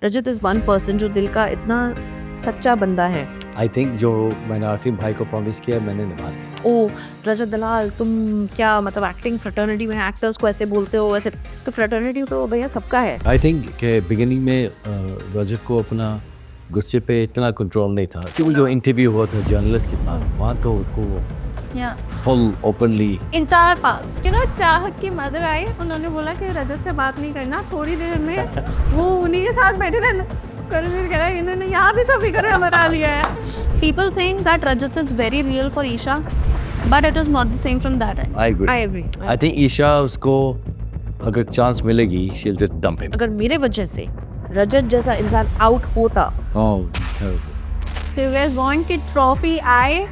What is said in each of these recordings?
Rajat is one person जो दिल का इतना सच्चा बंदा है। आई थिंक जो मैंने आफिम भाई को प्रॉमिस किया मैंने निभा दिया। ओ रजत दलाल, तुम क्या मतलब एक्टिंग फ्रेटर्निटी में एक्टर्स को ऐसे बोलते हो वैसे, तो फ्रेटर्निटी तो भैया सबका है। आई थिंक के बिगिनिंग में रजत को अपना गुस्से पे इतना कंट्रोल नहीं था कि वो जो इंटरव्यू हुआ था जर्नलिस्ट के पास, वहाँ तो उसको फुल ओपनली इंटायर पास चाहत की मदर आई, उन्होंने बोला कि रजत से बात नहीं करना, थोड़ी देर में वो उन्हीं के साथ बैठे रहना। फिर कह रहा है इन्होंने यहाँ भी सभी कर मना लिया है। People think that Rajat is very real for Isha, but it is not the same from that end. I agree. I agree. I think Isha उसको अगर चांस मिलेगी she will just dump him. अगर मेरे वजह से रजत जैसा इंसान आउट होता, oh So you guys want कि ट्रॉफी आए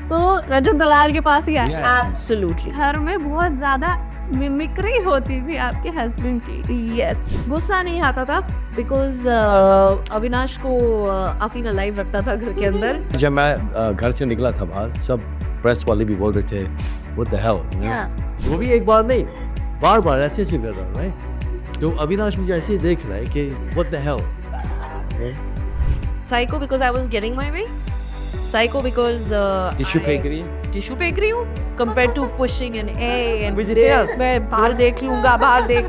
तो रजत दलाल के पास ही आए। एब्सोल्युटली घर में बहुत ज्यादा मिमिक्री होती थी आपके हस्बैंड की। यस। गुस्सा नहीं आता था बिकॉज अविनाश को अफीन अलाइव रखता था घर के अंदर। जब मैं घर से निकला था बाहर, सब प्रेस वाले भी बोल रहे थे व्हाट द हेल। वो भी एक बार नहीं, बार बार ऐसे कर रहा है राइट। तो अविनाश मुझे ऐसे ही देख रहा है कि what the hell. Psycho because I was getting my way, psycho because tissue फेंक रही है। टिश्यू फेंक रही हूँ compare to pushing and and this, मैं बाहर देख लूंगा, बाहर देख।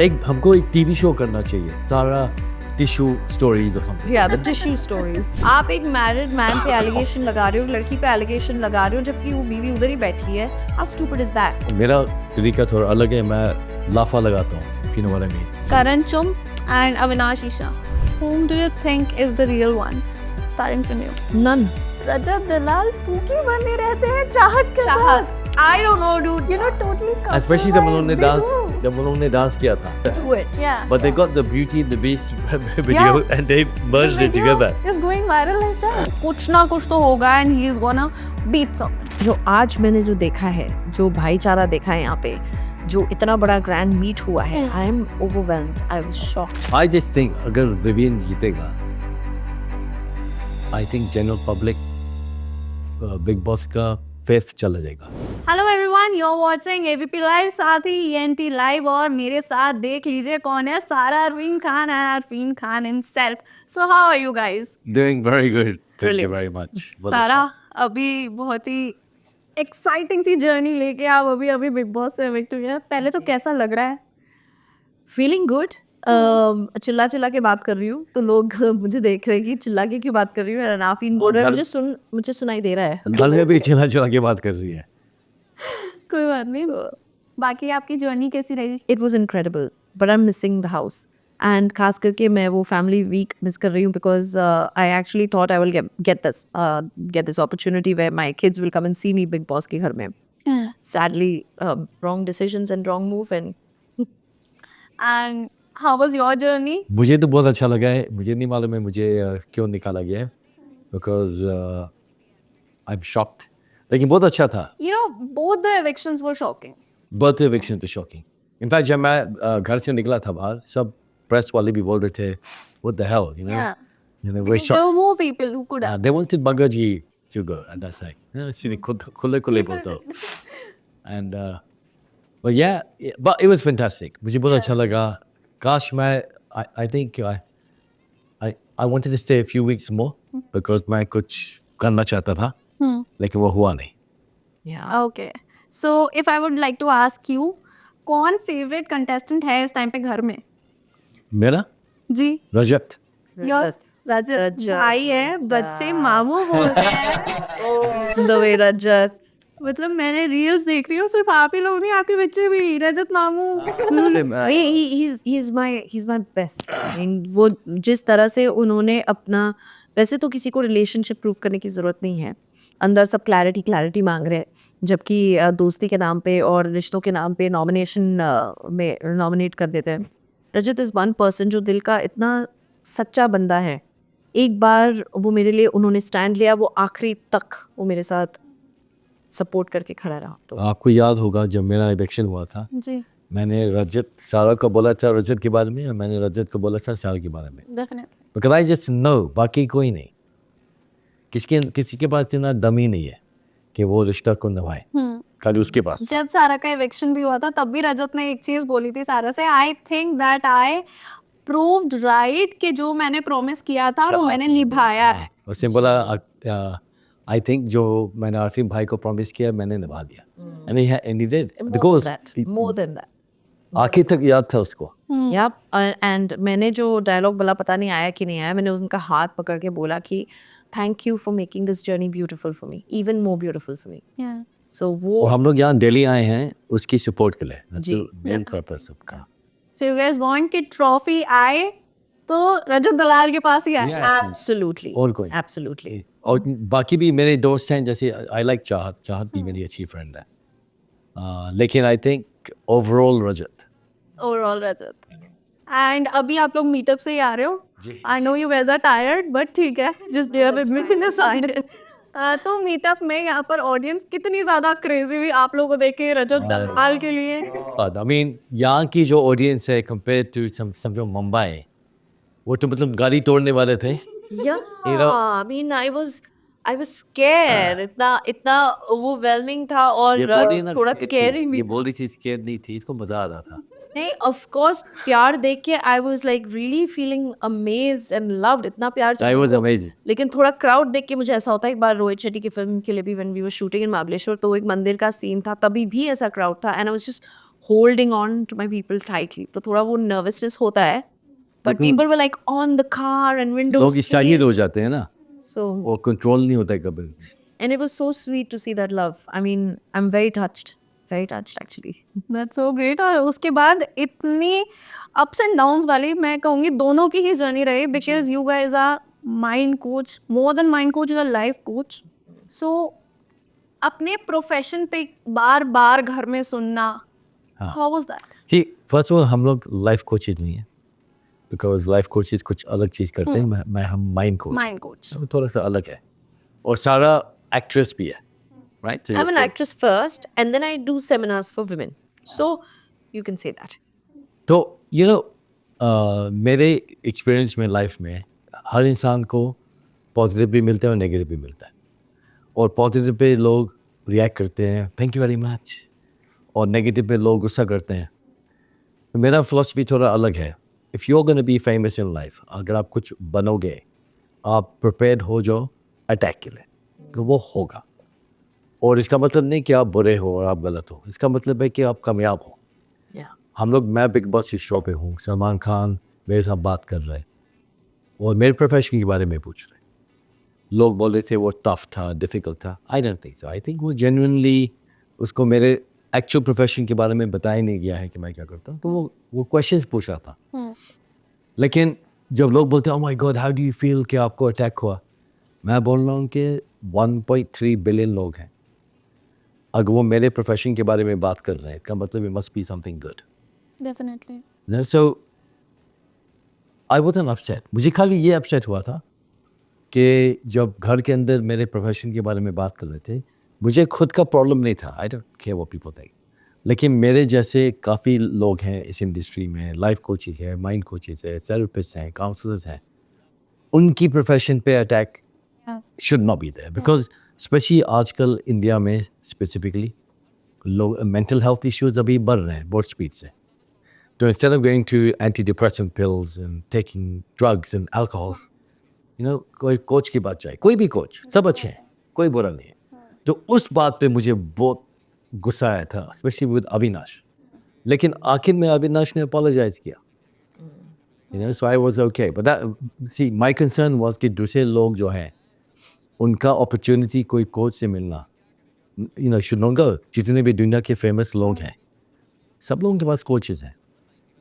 एक हमको एक टीवी शो करना चाहिए, सारा टिश्यू स्टोरीज और समथिंग। या द टिश्यू स्टोरीज। आप एक मैरिड मैन पे एलिगेशन लगा रहे हो, लड़की पे एलिगेशन लगा रहे हो, जबकि वो बीवी उधर ही बैठी है। How stupid is that? मेरा तरीका थोड़ा अलग है, मैं लाफा लगाता हूँ, if you know what I mean. Karan Chum and Avinash Isha. Whom do you think is the real one? Starting from you. None. Rajat Dalal फूकी बने रहते हैं चाहत के साथ। I don't know, dude. You know, totally. Especially जब उन्होंने dance किया था। Do it, yeah. But they got the Beauty and the Beast video and they merged it together. Is going viral like that. कुछ ना कुछ तो होगा and he is gonna beat someone. जो आज मैंने जो देखा है, जो भाईचारा देखा है यहाँ पे, जो इतना बड़ा ग्रैंड मीट हुआ है, I am overwhelmed, I was shocked. I just think अगर विवियन जीतेगा, I think general public big boss का फेस चला जाएगा। Hello everyone, you're watching AVP Live, साथ ही ENT Live, और मेरे साथ देख लीजिए कौन है, सारा Arfeen Khan and Arfeen Khan himself. So how are you guys? Doing very good. Thank you Brilliant. very much. सारा अभी बहुत ही एक्साइटिंग सी जर्नी लेके आप अभी बिग बॉस से एविक्ट हुए हैं। पहले तो कैसा लग रहा है? Feeling good. चिल्ला चिल्ला के बात कर रही हूँ तो लोग मुझे देख रहे हैं कि चिल्ला के क्यों बात कर रही हूँ। नाफीन बोल रहा है मुझे सुनाई दे रहा है। घर में भी चिल्ला चिल्ला के बात कर रही है। कोई बात नहीं। बाकी आपकी जर्नी कैसी रही? It was incredible but I am missing the house, and खास करके मैं वो फैमिली वीक मिस कर रही हूँ because I actually thought I will get this opportunity where my kids will come and see me Bigg Boss के घर में। Sadly wrong decisions and wrong move and how was your journey? मुझे तो बहुत अच्छा लगा है। मुझे नहीं मालूम है मुझे क्यों निकाला गया है, बिकॉज आई एम शॉक्ड, लेकिन बहुत अच्छा था। You know, both the evictions were shocking. Birth eviction तो शॉकिंग। इनफैक्ट जब मैं घर से निकला था बाहर, सब प्रेस वाले भी बोल रहे थे what the hello, you know. Yeah. You know, There were more people who could have. they wanted Bagaji to go at that side. सीधे खुले बोलता हूँ। And but yeah, but it was fantastic. मुझे बहुत अच्छा लगा। काश मैं I think I wanted to stay a few weeks more because मैं कुछ करना चाहता था, लेकिन वो हुआ नहीं। Okay. So if I would like to ask you, कौन favorite contestant है इस टाइम पे घर में? मेरा जी। रजत। Yours? रजत भाई है, बच्चे मामू बोलते हैं। द वे रजत, मतलब मैंने रील्स देख रही हूँ, सिर्फ आप ही लोग नहीं, आपके बच्चे भी रजत मामू। he's my best friend। वो जिस तरह से उन्होंने अपना, वैसे तो किसी को रिलेशनशिप प्रूव करने की ज़रूरत नहीं है, अंदर सब क्लैरिटी मांग रहे हैं, जबकि दोस्ती के नाम पे और रिश्तों के नाम पे नॉमिनेशन में नॉमिनेट कर देते हैं। रजत इज़ वन पर्सन जो दिल का इतना सच्चा बंदा है। एक बार वो मेरे लिए उन्होंने स्टैंड लिया, वो आखिरी तक वो मेरे साथ सपोर्ट करके खड़ा रहा। तो आपको याद होगा जब मेरा इलेक्शन हुआ था, जी। मैंने रजत सारा को बोला था रजत के बारे में, और मैंने रजत को बोला था सारा के बारे में। Definitely. Because I just know, बाकी कोई नहीं, किसी के पास इतना दम ही नहीं है कि वो रिश्ता को निभाए, खाली उसके पास। जब सारा का इविक्शन भी हुआ था तब भी रजत ने एक चीज बोली थी सारा से, I think that I proved right कि जो मैंने प्रॉमिस किया था वो मैंने निभाया है. उसने बोला आई थिंक जो मैंने आरफी भाई को प्रॉमिस किया मैंने निभा दिया and he did because more than that. आखिर तक याद था उसको. Yep. And मैंने जो डायलॉग बोला पता नहीं आया कि नहीं आया, मैंने उनका हाथ पकड़ के बोला कि thank you for making this journey beautiful for me, even more beautiful for me. Yeah. सो और वो हम लोग यहाँ दिल्ली आए हैं उसकी सपोर्ट के लिए. जी. मेन पर्पस सबका. So you guys want कि ट्रॉफी आए तो रजत दलाल के पास ही आए. एब्सोल्युटली और कोई. एब्सोल्युटली. और बाकी भी मेरे दोस्त हैं जैसे आई लाइक चाहत भी मेरी अच्छी फ्रेंड है. लेकिन I think overall Rajat. Overall Rajat. And अभी आप लोग मीटअप से ही आ रहे हो. जी. I know you guys are tired but ठीक है, just bear with me in the side. तो मीटअप में यहाँ पर ऑडियंस कितनी ज्यादा क्रेजी हुई आप लोगों को देख के रजत दलाल के लिए. आई मीन यहाँ की जो ऑडियंस है कंपेयर टू समझो मुंबई, वो तो मतलब गाड़ी तोड़ने वाले थे. Yeah, You know- I mean, I was scared. इतना overwhelming था और थोड़ा scary भी. ये बोल रही थी scared नहीं थी, इसको मजा आ रहा था. नहीं, of course प्यार देख के I was like really feeling amazed and loved. इतना प्यार. I was amazing. लेकिन थोड़ा क्राउड देख के मुझे ऐसा होता है. एक बार रोहित शेट्टी की फिल्म के लिए भी when we were shooting in Mahabaleshwar, तो एक मंदिर का सीन था, तभी भी ऐसा क्राउड था and I was just holding on to my people tightly. तो थोड़ा वो nervousness होता है. But people were like on the car and windows. लोग excited हो जाते हैं ना, So वो कंट्रोल नहीं होता है कभी. and it was so sweet to see that love. I mean, I'm very touched actually. That's so great. और उसके बाद इतनी अप्स एंड डाउन्स वाली मैं कहूँगी दोनों की ही जर्नी रही because you guys are mind coach, more than mind coach, you are life coach. So अपने प्रोफेशन पे बार बार घर में सुनना, how was that? See, first of all हम लोग लाइफ कोचेज नहीं है, बिकॉज लाइफ कोचेज कुछ अलग चीज़ करते हैं. मैं हम माइंड कोच. Mind coach. थोड़ा सा अलग है. और सारा एक्ट्रेस भी है, right? I'm an actress first and then I do seminars for women. So you can say that. तो यू नो मेरे एक्सपीरियंस में लाइफ में हर इंसान को पॉजिटिव भी मिलता है और नेगेटिव भी मिलता है. और पॉजिटिव पे लोग रिएक्ट करते हैं थैंक यू वेरी मच, और नेगेटिव पे लोग गुस्सा करते हैं. तो मेरा फिलॉसफी थोड़ा अलग है. If you are gonna be famous in life, अगर आप कुछ बनोगे, आप प्रिपेयर्ड हो जाओ अटैक के लिए, तो वो होगा. और इसका मतलब नहीं कि आप बुरे हो और आप गलत हो, इसका मतलब है कि आप कामयाब हो. Yeah. हम लोग, मैं बिग बॉस के शो पे हूँ, सलमान खान मेरे साथ बात कर रहे हैं और मेरे प्रोफेशन के बारे में पूछ रहे हैं. लोग बोल रहे थे वो टफ था, डिफ़िकल्ट था. I don't think so. I think वो जेन्युइनली उसको मेरे एक्चुअल प्रोफेशन के बारे में बताया नहीं गया है कि मैं क्या करता हूँ. तो वो क्वेश्चंस पूछ रहा था. लेकिन जब लोग बोलते हैं oh my God how do you feel कि आपको अटैक हुआ, मैं बोल रहा हूँ कि 1.3 बिलियन लोग हैं. अगर वो मेरे प्रोफेशन के बारे में बात कर रहे हैं, इसका मतलब it must be something good. Definitely. So I wasn't upset. मुझे खाली ये अपसेट हुआ था कि जब घर के अंदर मेरे प्रोफेशन के बारे में बात कर रहे थे, मुझे खुद का प्रॉब्लम नहीं था. I don't care what people think. लेकिन मेरे जैसे काफ़ी लोग हैं इस इंडस्ट्री में, लाइफ कोचेज है, माइंड कोचेज है, थेरेपिस्ट हैं, काउंसलर्स हैं, उनकी प्रोफेशन पे attack should not be there. Because specially आजकल इंडिया में स्पेसिफिकली लोग मेंटल हेल्थ इश्यूज अभी बढ़ रहे हैं बहुत स्पीड से. तो instead of going to anti depressive pills and taking drugs and alcohol, you know, कोई कोच की बात चाहे, कोई भी कोच, सब अच्छे हैं, कोई बुरा नहीं है. तो उस बात पे मुझे बहुत गुस्सा आया था, स्पेशली विद अविनाश. लेकिन आखिर में अविनाश ने अपोलोजाइज किया, you know, so I was okay. But that, see, my concern was कि दूसरे लोग जो हैं उनका अपॉर्चुनिटी कोई कोच से मिलना, you know, should not go. जितने भी दुनिया के फेमस लोग हैं, सब लोगों के पास कोचेस हैं.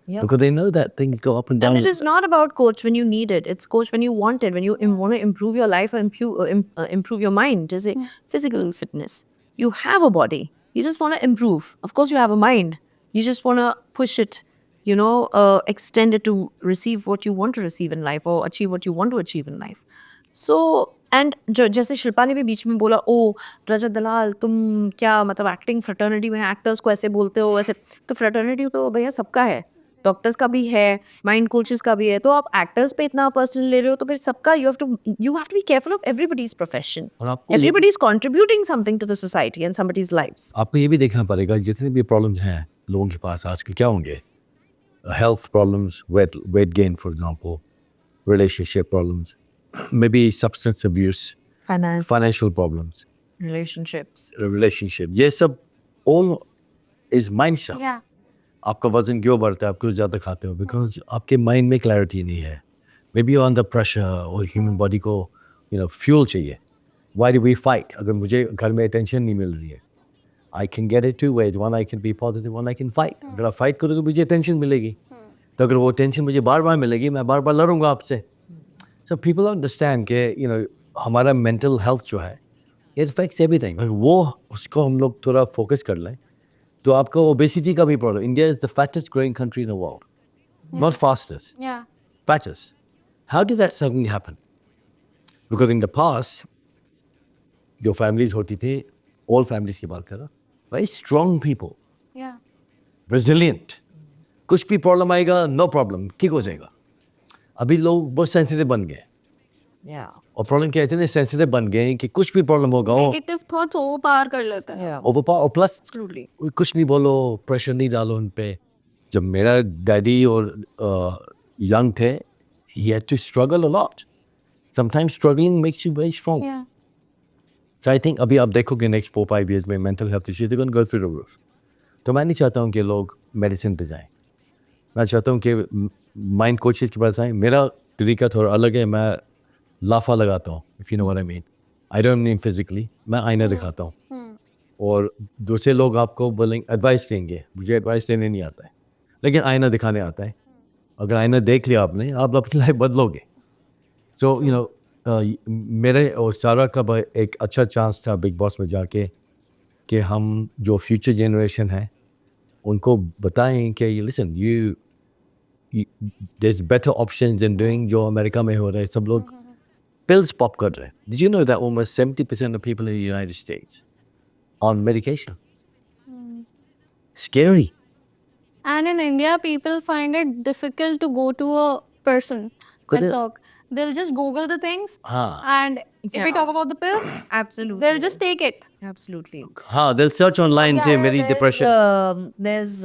Yep. Because they know that things go up and down. And it is not about coach when you need it. It's coach when you want it, when you want to improve your life or improve your mind. Just say physical fitness. You have a body. You just want to improve. Of course, you have a mind. You just want to push it, you know, extend it to receive what you want to receive in life or achieve what you want to achieve in life. So, and जैसे शिल्पा ने भी बीच में बोला, ओ रजत दलाल तुम क्या मतलब acting fraternity में actors को ऐसे बोलते हो वैसे. तो फ्रेटर्निटी तो भैया सबका है, डॉक्टर्स का भी है, माइंड कोचेस का भी है. तो आप एक्टर्स पे इतना पर्सनल ले रहे हो तो फिर सबका you have to be careful of everybody's profession. और आपको ये- everybody is contributing something to the society and somebody's lives. आपको ये भी देखना पड़ेगा जितने भी प्रॉब्लम्स हैं लोगों के पास आजकल क्या होंगे, health problems, weight gain, for example, relationship problems, maybe substance abuse, finance, financial problems, relationships. relationship. ये सब all is mind stuff. Yeah. आपका वजन क्यों बढ़ता है, आप क्यों ज़्यादा खाते हो, बिकॉज आपके माइंड में क्लैरिटी नहीं है. मे बी अंडर प्रेशर और ह्यूमन बॉडी को फ्यूल चाहिए. Why do we fight? अगर मुझे घर में अटेंशन नहीं मिल रही है, I can get it two ways. One I can be positive, one I can fight. अगर आप फाइट करो तो मुझे अटेंशन मिलेगी. तो अगर वो अटेंशन मुझे बार बार मिलेगी, मैं बार बार लड़ूंगा आपसे. सो पीपल अंडरस्टैंड कि हमारा मेंटल हेल्थ जो है, इट अफेक्ट्स एवरीथिंग. वो उसको हम लोग थोड़ा फोकस कर लें तो आपको ओबेसिटी का भी problem. India is the fattest growing country in the world, not fastest, Yeah. fattest. How did that suddenly happen? Because in the past, जो families होती थी, all families की बात कर रहा, very strong people, Yeah. resilient. कुछ भी problem आएगा, no problem, ठीक हो जाएगा. अभी लोग बहुत सेंसिटिव बन गए, Yeah. और प्रॉब्लम क्या है, इतने सेंसिटिव बन गए कि कुछ भी प्रॉब्लम होगा, Negative thoughts overpower कर लेते हैं. Yeah. ओवरपावर. और प्लस Absolutely. कुछ नहीं बोलो, प्रेशर नहीं डालो उन पे. जब मेरा डैडी और यंग थे, he had to struggle a lot. Sometimes struggling makes you very strong. Yeah. So I think अभी आप देखोगे next 4-5 years में mental health issues, they're going to go through the roof. तो मैं नहीं चाहता हूँ कि लोग मेडिसिन पे जाएं. मैं चाहता हूँ कि माइंड कोचेज के पास आएं. मेरा तरीका थोड़ा अलग है. मैं लाफा लगाता हूँ, if you know what I mean. I don't mean physically. मैं आईना दिखाता हूँ. और दूसरे लोग आपको बोलेंगे, एडवाइस देंगे. मुझे एडवाइस देने नहीं आता है, लेकिन आईना दिखाने आता है. अगर आईना देख लिया आपने, आप अपनी लाइफ बदलोगे. सो मेरे और सारा का एक अच्छा चांस था बिग बॉस में जाके कि हम जो फ्यूचर जनरेशन है उनको बताएं कि listen, you there is better options than doing जो अमेरिका में हो रहा है. सब लोग pills pop कर रहे हैं. Did you know that almost 70% of people in the United States on medication? Scary. And in India, people find it difficult to go to a person Could and it- talk. They'll just Google the things, हाँ and if we Yeah. talk about the pills, Absolutely. they'll just take it. Absolutely. हाँ, they'll search online Yeah, say yeah, मेरी there's, depression. There's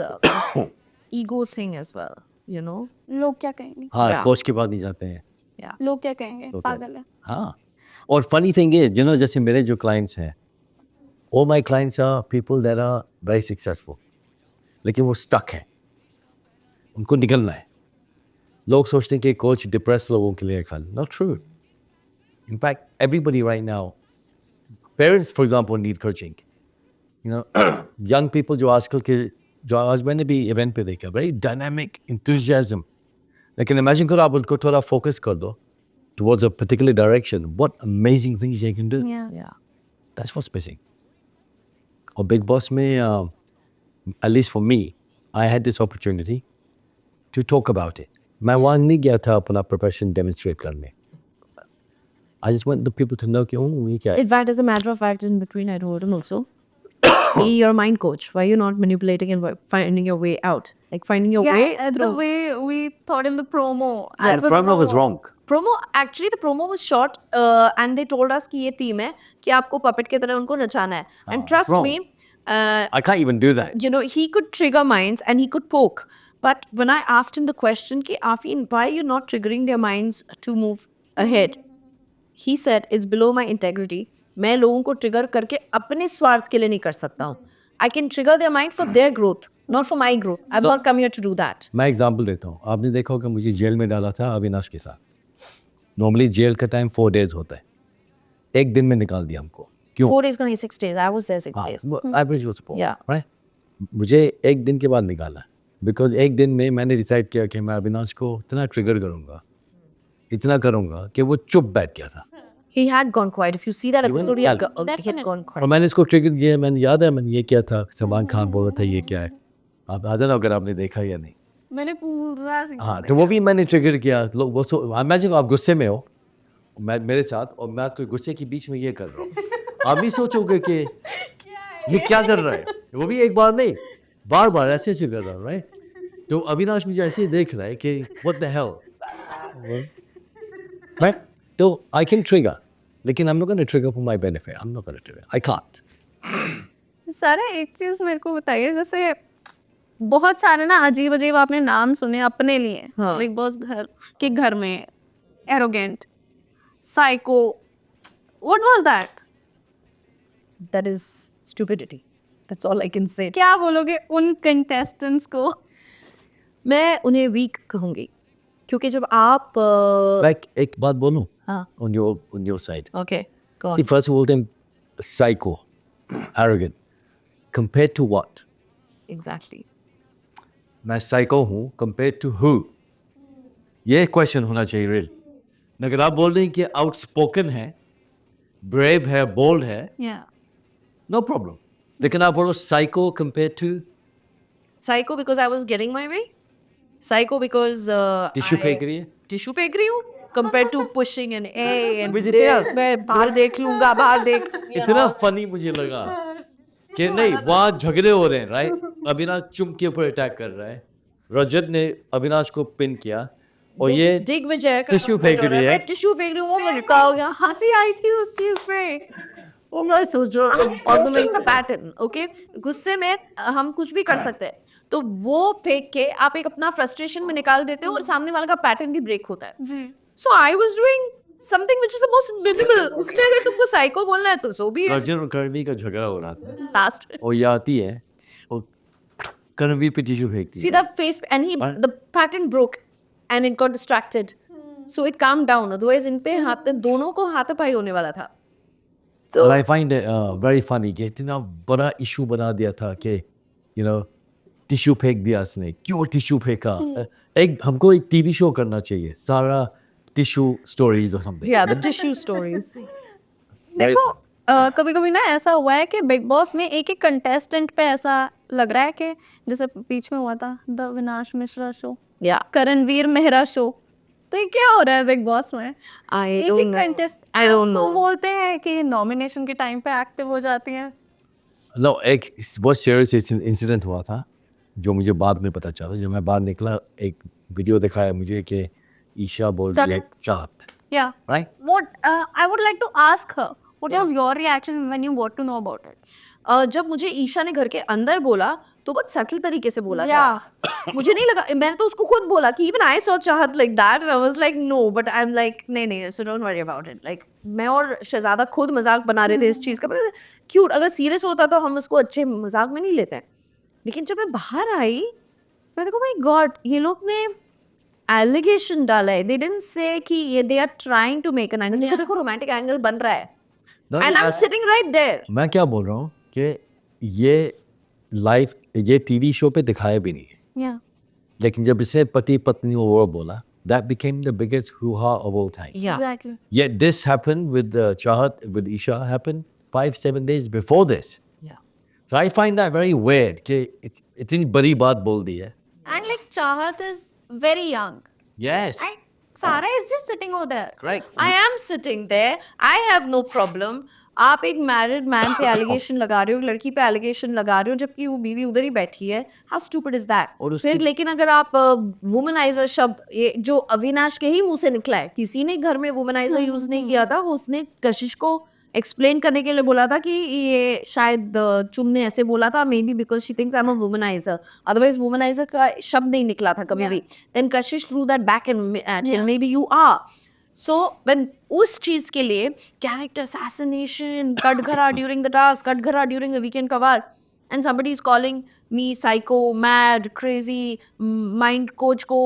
ego thing as well, you know. लोग क्या कहेंगे? हाँ, Yeah. Coach के पास नहीं जाते हैं. Yeah. लोग क्या कहेंगे? लोग पागल है. हाँ. और funny thing is, जैसे मेरे जो clients हैं, all my clients are people that are very successful, लेकिन वो stuck हैं. उनको निकलना है. लोग सोचते हैं कि कोच डिप्रेस लोगों के लिए खाली. Not true. In fact, everybody right now, parents for example need coaching. Young people जो आजकल के, जो आज मैंने भी इवेंट पे देखा, very dynamic enthusiasm. लेकिन imagine करो आप उनको थोड़ा focus कर दो towards a particular direction. What amazing things they can do. Yeah. Yeah. That's what's missing. और Big Boss में, at least for me, I had this opportunity to talk about it. मैं वहाँ नहीं गया था अपना profession demonstrate करने. I just want the people to know कि ये क्या है. In fact, as a matter of fact, in between, I told him also, hey, you're a mind coach. Why are you not manipulating and finding your way out? Like finding your way Yeah, the through. way we thought in the promo. The as a promo was wrong. Promo, actually the promo was short and they told us कि ये theme है कि आपको puppet की तरह उनको नचाना है. And trust wrong. me, I can't even do that. he could trigger minds and he could poke. But when I asked him the question कि Afin, why are you not triggering their minds to move ahead? He said, it's below my integrity. मैं लोगों को trigger करके अपने स्वार्थ के लिए नहीं कर सकता हूँ. I can trigger their mind for their growth, not for my growth. I've not come here to do that. मैं एग्जाम्पल देता हूँ. आपने देखा होगा मुझे जेल में डाला था अविनाश के साथ. नॉर्मली जेल का टाइम 4 days होता है. एक दिन में निकाल दिया हमको. क्यों? 4 days going 6 days. I was there 6 days. Average was 4. Yeah. Right. मुझे एक दिन के बाद निकाला, बिकॉज एक दिन में मैंने डिसाइड किया कि मैं अविनाश को इतना ट्रिगर करूंगा, इतना करूंगा कि वो चुप बैठ गया था. He had gone quiet. If you see that episode, he had, he had Definitely. gone और quiet. मैंने इसको ट्रिगर किया. मैंने याद है मैंने ये किया था. सलमान खान बोल रहा था ये क्या है. आप आधा ना अगर आपने देखा या नहीं. मैंने पूरा हाँ, तो वो भी मैंने ट्रिगर किया. लोग वो इमेजिन आप गुस्से में हो, मैं मेरे साथ, और मैं आपके गुस्से के बीच में ये कर रहा हूँ. आप भी सोचोगे कि ये क्या कर रहा है. वो भी एक बार नहीं, बार बार ऐसे ऐसे कर रहा है. राइट. तो अविनाश मुझे ऐसे ही देख रहा है कि व्हाट द हेल. राइट. तो आई कैन ट्रिगर, लेकिन I am not gonna trigger for my benefit. I am not gonna trigger. I can't. सारा एक चीज मेरे को बताइए, जैसे बहुत सारे ना अजीब अजीब आपने नाम सुने अपने लिए हाँ। बिग बॉस घर में arrogant psycho what was that That is stupidity. That's all I can say. क्या बोलोगे उन कंटेस्टेंट्स को मैं उन्हें वीक कहूंगी क्योंकि जब आप Like एक बात बोलूं हाँ on your side. Okay See, first of all, them psycho, arrogant. Compared to what? Exactly मैं psycho हूँ compared to who? ये क्वेश्चन होना चाहिए रियल. अगर आप बोल रहे हैं कि outspoken है, brave है, bold है, या no problem. लेकिन आप बोलो psycho compared to psycho because I was getting my way psycho because tissue फेंक रही है. टिश्यू फेंक रही हूँ compare to pushing and a and this मैं बाहर देख लूंगा बाहर देख इतना फनी मुझे लगा कि नहीं वहाँ झगड़े हो रहे हैं राइट. अविनाश चुम के ऊपर अटैक कर रहा है. रजत ने अविनाश को पिन किया और ये दिग्विजय टिश्यू फेंक रही है. टिश्यू फेंक रही हूँ वो मुझे कहा हो गया हंसी आई थी उस चीज पे और मैं सोचो पैटर्न ओके गुस्से में हम कुछ भी कर सकते हैं तो वो फेंक के आप एक अपना फ्रस्ट्रेशन में निकाल देते हो और सामने वाले का पैटर्न भी ब्रेक होता है जी so I was doing something which is the most minimal उसमें अगर तुमको साइको बोलना है तो सो भी रजत और करणवीर का झगड़ा हो रहा था लास्ट और ये आती है और करणवीर पे टिश्यू फेंकती see है. the face and he Right. the pattern broke and it got distracted so it calmed down otherwise इन पे हाथ दोनों को हाथापाई होने वाला था so But I find it very funny कि इतना बड़ा इशू बना दिया था कि you know टिश्यू फेंक दिया उसने. क्यों टिश्यू फेंका? एक हमको एक टीवी शो करना चाहिए सारा टिश्यू स्टोरीज और something. yeah the tissue stories देखो कभी कभी ना ऐसा हुआ है कि बिग बॉस में एक एक कंटेस्टेंट पे ऐसा लग रहा है कि जैसे बीच में हुआ था the Avinash Mishra show yeah Karanveer Mehra show तो ये क्या हो रहा है बिग बॉस में I एक don't एक know contest I don't know बोलते हैं कि नॉमिनेशन के टाइम पे एक्टिव हो जाती हैं नो एक बहुत सीरियस इंसिडेंट हुआ था जो मुझे बाद में पता चला. जब मैं बाहर निकला एक वीडियो दिखाया मुझे कि ईशा बोल रही है चाहत या right. What I would like to ask her what was your reaction when you got to know about it जब मुझे ईशा ने घर के अंदर बोला तो बहुत सटल तरीके से बोला Yeah. था मुझे नहीं लगा मैंने तो उसको खुद बोला कि even I saw Chahat like that I was like no but I am like नहीं so don't worry about it like मैं और शहजादा खुद मजाक बना रहे थे इस चीज का क्यूट अगर सीरियस होता तो हम उसको अच्छे मजाक में नहीं लेते हैं लेकिन जब मैं बाहर आई मैं देखो माय गॉड ये लोग ने एलिगेशन डाला है दे डिडंट से कि ये they are trying to make an angle देखो रोमांटिक एंगल बन रहा है No, and I am sitting right there मैं क्या बोल रहा हूँ कि ये लाइव ये टीवी शो पे दिखाया भी नहीं है. या लेकिन जब इसे पति पत्नी वो बोला that became the biggest hoo-ha of all time. या exactly Yet this happened with Chahat, with Isha happened 5-7 days before this. या So I find that very weird कि इतनी बड़ी बात बोल दी है. And like Chahat is very young Yes. And Sara is just sitting over there Correct. I am sitting there. I have no problem. आप एक मैरिड मैन पे एलिगेशन लगा रहे हो लड़की पे एलिगेशन लगा रहे हो जबकि वो बीवी उधर ही बैठी है हाउ स्टूपिड इज दैट और उसकी- फिर लेकिन अगर आप वुमनाइजर शब्द ये जो अविनाश के ही मुंह से निकला है किसी ने घर में वुमनाइजर यूज नहीं किया था वो उसने कशिश को एक्सप्लेन करने के लिए बोला था कि ये शायद चुम ने ऐसे बोला था maybe because she thinks I am a womanizer otherwise womanizer का शब्द नहीं निकला था कभी भी then Kashish threw that back and maybe you are so when उस चीज के लिए कैरेक्टर असैसिनेशन कटघरा ड्यूरिंग द टास्क कटघरा ड्यूरिंग अ वीकेंड कवार and somebody is calling me psycho mad crazy mind coach ko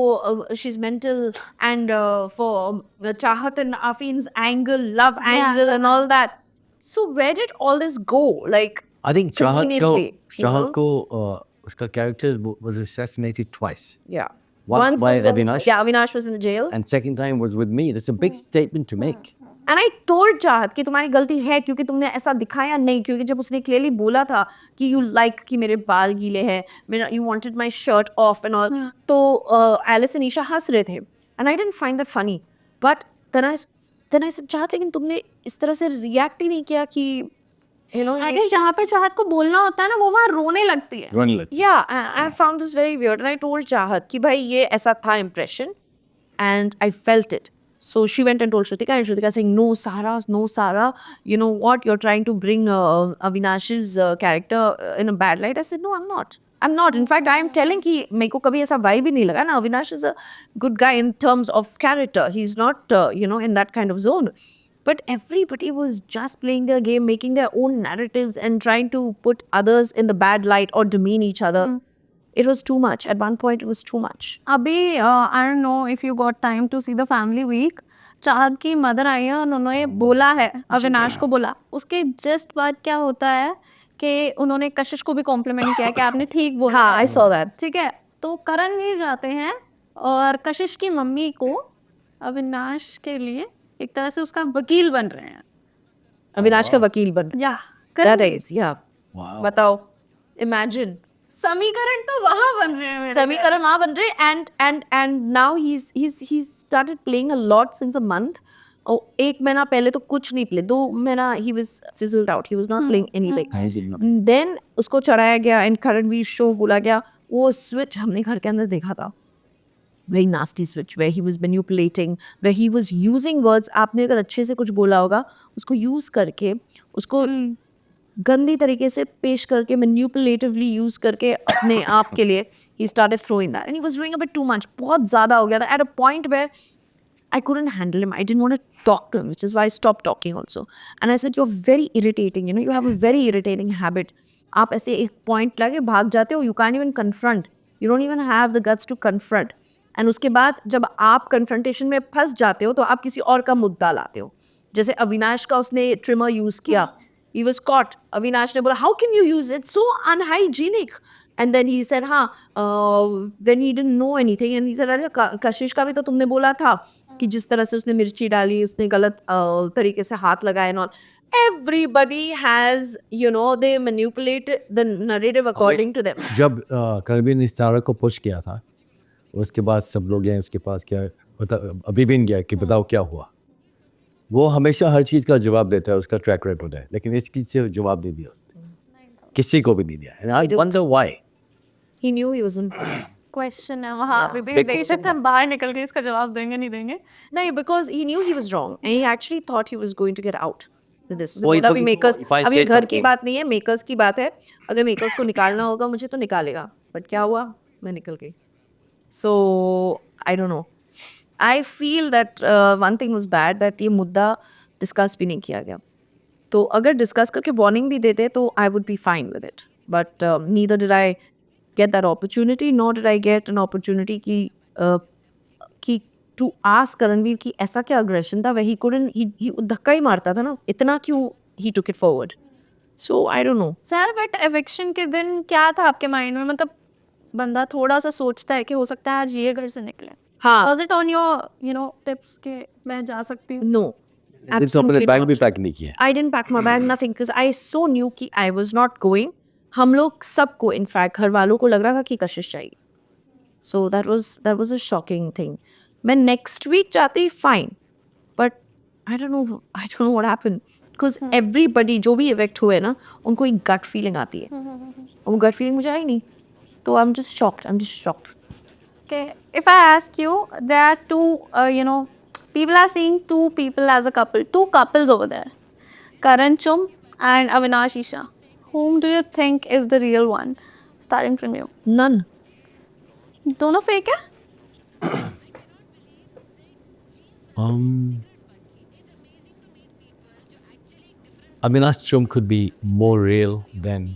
she's mental and for chahat and Afeen's angle love angle and all that so where did all this go like I think Chahat conveniently, you know? को उसका character was assassinated twice. yeah One Once by was when- Avinash. yeah Avinash was in the jail And second time was with me. That's a big statement to make. And I told चाहत कि तुम्हारी गलती है क्योंकि तुमने ऐसा दिखाया नहीं क्योंकि जब उसने क्लियरली बोला था कि यू लाइक कि मेरे बाल गीले हैं मेरा you wanted my shirt off and all तो एलिस एंड ईशा हंस रहे थे and I didn't find that funny but then I said Chahat लेकिन तुमने इस तरह से रिएक्ट ही नहीं किया कि यू नो अगर जहाँ पर चाहत को बोलना होता है ना वो वहाँ रोने लगती है Run like. Yeah, I found this very weird. And I told Chahat कि भाई ये ऐसा था impression, and I felt it. So she went and told Shrutika, and Shrutika saying, no, Sarah, you know what? You're trying to bring Avinash's character in a bad light. I said, no, I'm not. I'm not. In fact, I am telling कि मेरे को कभी ऐसा vibe ही नहीं लगा ना. Avinash is a good guy in terms of character. He's not, in that kind of zone. But everybody was just playing their game, making their own narratives and trying to put others in the bad light or demean each other. It was too much. At one point, it was too much. अभी I don't know if you got time to see the family week. चाहत की mother आई है, उन्होंने बोला है, अविनाश को बोला. उसके जस्ट बाद क्या होता है कि उन्होंने कशिश को भी कॉम्प्लीमेंट किया कि आपने ठीक बोला. हाँ, I saw that. ठीक है, तो करणवीर जाते हैं और कशिश की मम्मी को अविनाश के लिए एक तरह से उसका वकील बन रहे हैं. अविनाश का वकील बन. या That is, yeah. Wow. बताओ. Imagine. समीकरण तो वहाँ बन रहे हैं. समीकरण वहाँ बन रहे and now he's started playing a lot since a month. और 1 महीना पहले तो कुछ नहीं प्ले. 2 महीना he was fizzled out. He was not playing anything. Then उसको चढ़ाया गया and करणवीर शो बोला गया. वो switch हमने घर के अंदर देखा था. Very nasty switch where he was manipulating, where he was using words. आपने अगर अच्छे से कुछ बोला होगा उसको use करके उसको गंदी तरीके से पेश करके manipulatively use करके अपने आप के लिए he started throwing that and he was doing a bit too much. बहुत ज़्यादा हो गया था at a point where I couldn't handle him. I didn't want to talk to him, which is why I stopped talking also. And I said, you're very irritating. You have a very irritating habit. आप ऐसे एक point लगे भाग जाते हो. You can't even confront. You don't even have the guts to confront. And उसके बाद जब आप confrontation में फंस जाते हो तो आप किसी और का मुद्दा लाते हो. जैसे अविनाश का उसने trimmer use किया. He was caught. अविनाश ने बोला, how can you use it? So unhygienic. And then he said, then he didn't know anything. And he said, अरे कशिश का भी तो तुमने बोला था कि जिस तरह से उसने मिर्ची डाली, उसने गलत तरीके से हाथ लगाए and all. Everybody has, they manipulate the narrative according to them. जब करणवीर ने सारा को पुश किया था उसके बाद सब लोग गए उसके पास क्या अभी भी गया कि बताओ क्या हुआ. वो हमेशा हर चीज़ का जवाब देता है, उसका ट्रैक रिकॉर्ड है, लेकिन इस चीज़ से जवाब नहीं दिया उसने, किसी को भी नहीं दिया. And I wonder why. He knew he wasn't. Question है वहाँ पे भी. बेशक हम बाहर निकल के इसका जवाब देंगे नहीं देंगे. नहीं, because he knew he was wrong and he actually thought he was going to get out. This is वही अभी तो makers, if I अब ये say घर की something- बात नहीं है, makers की बात है. अगर makers को निकालना होगा मुझे तो निकालेगा. But क्या हुआ? मैं निकल गई. So I don't know. I feel that one thing was bad that ये मुद्दा डिस्कस भी नहीं किया गया. तो अगर डिस्कस करके वार्निंग भी देते तो I would be fine with it. But neither did I get that opportunity, nor did I get an opportunity कि to ask करणवीर कि ऐसा क्या aggression था, where he couldn't, he धक्का ही मारता था ना, इतना क्यों he took it forward. So I don't know. Sir but eviction के दिन क्या था आपके माइंड में? मतलब बंदा थोड़ा सा सोचता है कि हो सकता है आज ये घर से निकले. हाँ. Was it on your tips के मैं जा सकती हूँ? No. अपने बैग भी पैक नहीं किया. I didn't pack my bag, nothing, because I so knew कि I was not going. हम लोग सबको, in fact, घर वालों को लग रहा था कि कशिश चाहिए. So that was a shocking thing. मैं next week जाती fine, but I don't know what happened. Because everybody जो भी evict हुए ना, उनको एक gut feeling आती है. और वो gut feeling मुझे आई नहीं. तो I'm just shocked. Okay, if I ask you, there are two, people are seeing two people as a couple, two couples over there, Karan Chum and Avinash Isha. Whom do you think is the real one? Starting from you. None. दोनों fake है? Avinash Chum could be more real than.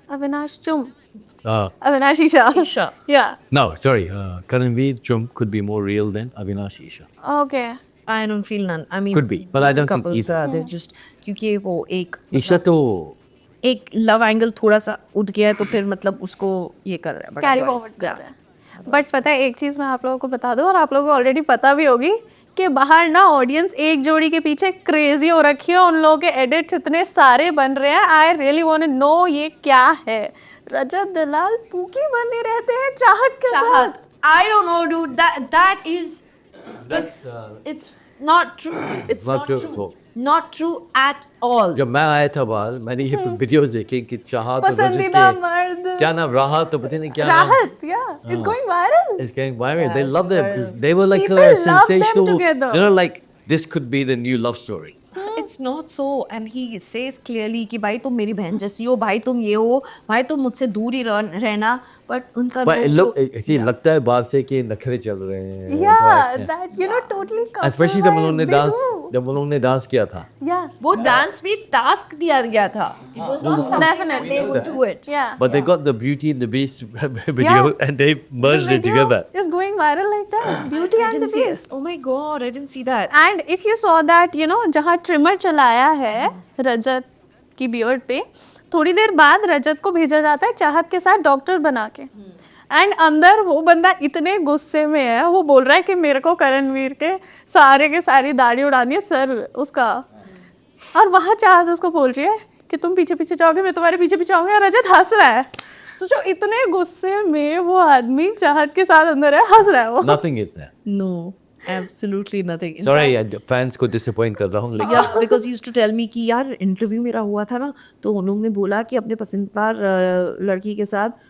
Avinash Chum. Uh, Avinash Isha. Isha. Yeah. no, sorry. Karanveer Chum could be more real than Avinash Isha. Okay. I don't feel none. I mean, Could be, but I don't think couples either. they're just क्योंकि वो ईशा तो एक love angle थोड़ा सा उठ गया है तो फिर मतलब उसको ये कर रहा है. but कैरी otherwise, फॉरवर्ड कर रहे हैं. बट पता है एक चीज़ मैं आप लोगों को बता दूं और आप लोगों को ऑलरेडी पता भी होगी कि बाहर ना ऑडियंस एक जोड़ी के पीछे क्रेजी हो रखी है. उन लोगों के एडिट्स इतने सारे बन रहे हैं. I really want to know ये क्या है. रजत दलाल पूकी बने रहते हैं चाहत के साथ. I don't know, dude. That is. It's not true. It's Not not true. true. So- Not true at all. जब मैं आया था बाहर मैंने ये वीडियोस देखे कि चाहत और रजत पसंदीदा के मर्द क्या नाम राहत तो पता नहीं क्या नाम. राहत. Yeah, it's going viral. It's getting viral. They love them. They were like People a love them sensational. together. Like this could be the new love story. it's not so, and he says clearly कि भाई तुम मेरी बहन जैसी हो, भाई तुम ये हो, भाई तुम मुझसे दूर ही रहना, but उनका But it जो- ऐसे लगता है बाहर से कि नखरे चल रहे हैं। Yeah, that totally couple Especially जब vibe, उन्होंने they डांस do. जब उन्होंने डांस किया था। Yeah, वो डांस भी टास्क दिया गया था, it was not something that Definitely. they would do it. yeah. But they got the Beauty and the Beast video Yeah. and they merged The it video together. is going viral like that. Beauty I and the didn't see Beast. it. Oh my god, I didn't see that. And if you saw that, जहाँ trimmer चलाया है रजत की beard पे, थोड़ी देर बाद रजत को भेजा जाता है चाहत के साथ डॉक्टर बना के। एंड अंदर वो बंदा इतने गुस्से में है, वो बोल रहा है कि मेरे को करणवीर के सारी दाढ़ी उड़ानी है, सर उसका। और वहाँ चाहत उसको बोल रही है कि तुम पीछे पीछे जाओगे, मैं तुम्हारे पीछे पीछे आऊंगी, और रजत हंस रहा है। सोचो इतने गुस्से में वो आदमी चाहत के साथ अंदर है, हंस रहा है वो। Nothing is there. No, absolutely nothing. In Sorry, fans को disappoint कर रहा हूँ लेकिन या because use to tell me कि यार इंटरव्यू मेरा हुआ था ना, तो उन लोगों ने बोला कि अपने पसंदीदा लड़की के साथ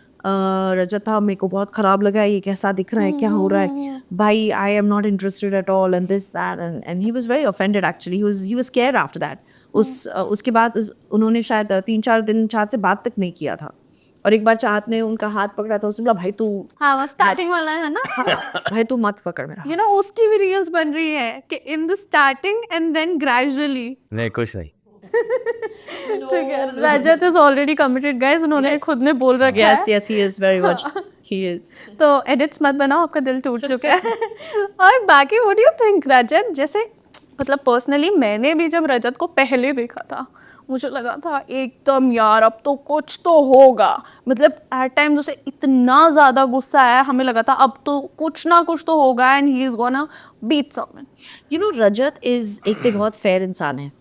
रजत था, मेरे को बहुत खराब लगा, ये कैसा दिख रहा है, क्या हो रहा है भाई, I am not interested at all and this that, and he was very offended actually, he was scared after that. उसके बाद उन्होंने शायद 3-4 दिन चाहत से बात तक नहीं किया था, और एक बार चाहत ने उनका हाथ पकड़ा था, उसने बोला भाई तू हाँ, वो स्टार्टिंग वाला है ना। भाई तू मत पकड़ मेरा। उसकी भी रील्स बन रही है कि in the starting and then gradually. नहीं कुछ नहीं। ठीक है, Rajat is already committed guys, उन्होंने खुद ने बोल रखा है। Yes, yes, he is very much. He is. तो एडिट्स मत बनाओ, आपका दिल टूट चुका है। और बाकी व्हाट डू यू थिंक रजत, जैसे मतलब पर्सनली मैंने भी जब रजत को पहले देखा था, मुझे लगा था एकदम यार अब तो कुछ तो होगा, मतलब एट टाइम्स उसे इतना ज़्यादा गुस्सा आया, हमें लगा था अब तो कुछ ना कुछ तो होगा and he is gonna beat someone. You know, Rajat is एक तो बहुत फेयर इंसान है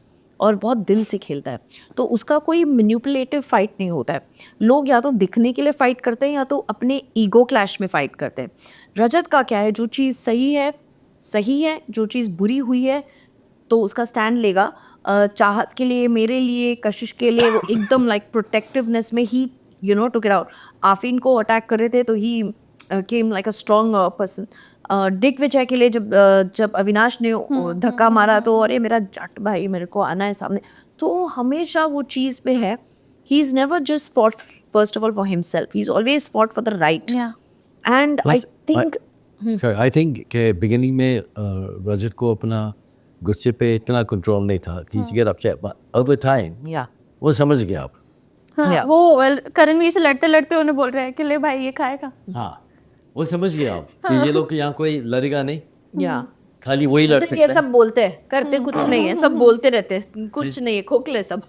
और बहुत दिल से खेलता है, तो उसका कोई मैनिपुलेटिव फाइट नहीं होता है। लोग या तो दिखने के लिए फाइट करते हैं या तो अपने ईगो क्लैश में फाइट करते हैं। रजत का क्या है, जो चीज़ सही है, जो चीज़ बुरी हुई है तो उसका स्टैंड लेगा। चाहत के लिए, मेरे लिए, कशिश के लिए वो एकदम लाइक प्रोटेक्टिवनेस में ही टुक इट आउट। आफरीन को अटैक कर रहे थे तो ही came like a strong person. Digvijay के लिए जब अविनाश ने धक्का मारा तो अरे मेरा जट भाई, मेरे को आना है सामने, तो हमेशा वो चीज़ पे है। He is never just fought first of all for himself, he is always fought for the right. And I think Sorry, I think कि बिगिनिंग में रजत को अपना गुस्से पे इतना कंट्रोल नहीं था कि he get upset, but over time या वो समझ गया अब। हाँ, Yeah. वो करणवीर से लड़ते लड़ते उन्हें बोल रहे हैं कि ले भाई ये खाएगा। हाँ वो समझ गया अब कि ये लोग यहाँ कोई लड़ेगा नहीं, या खाली वही लड़ ये सकता है। सब बोलते हैं, करते कुछ नहीं है, सब बोलते रहते हैं, कुछ नहीं है, खोखले सब।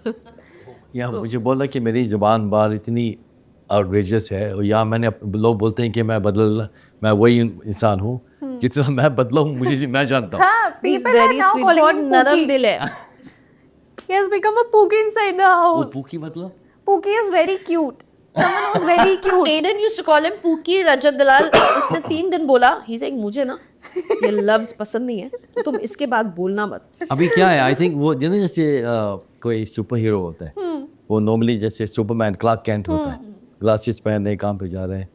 यहाँ मुझे बोला कि मेरी ज़ुबान बार इतनी आउटरेजियस है, और यहाँ लोग बोलते हैं कि मैं वही इंसान हूँ जितना मैं बदला हूँ, मैं जानता हूँ। हाँ, He's people are very now sweet, calling बहुत him नरम Pookie. दिल है। He has become a Pookie inside the वो house. फूकी मतलब Pookie is very cute. Someone who's very cute. Aiden used to call him Pookie Rajat Dalal। उसने 3 दिन बोला, he said मुझे ना ये लफ्ज पसंद नहीं है, तो तुम इसके बाद बोलना मत। अभी क्या है, आई थिंक वो जैसे कोई सुपर हीरो होता है, वो नॉर्मली जैसे सुपरमैन क्लार्क कैंट होता है, ग्लासेस पहने काम पे जा रहे हैं,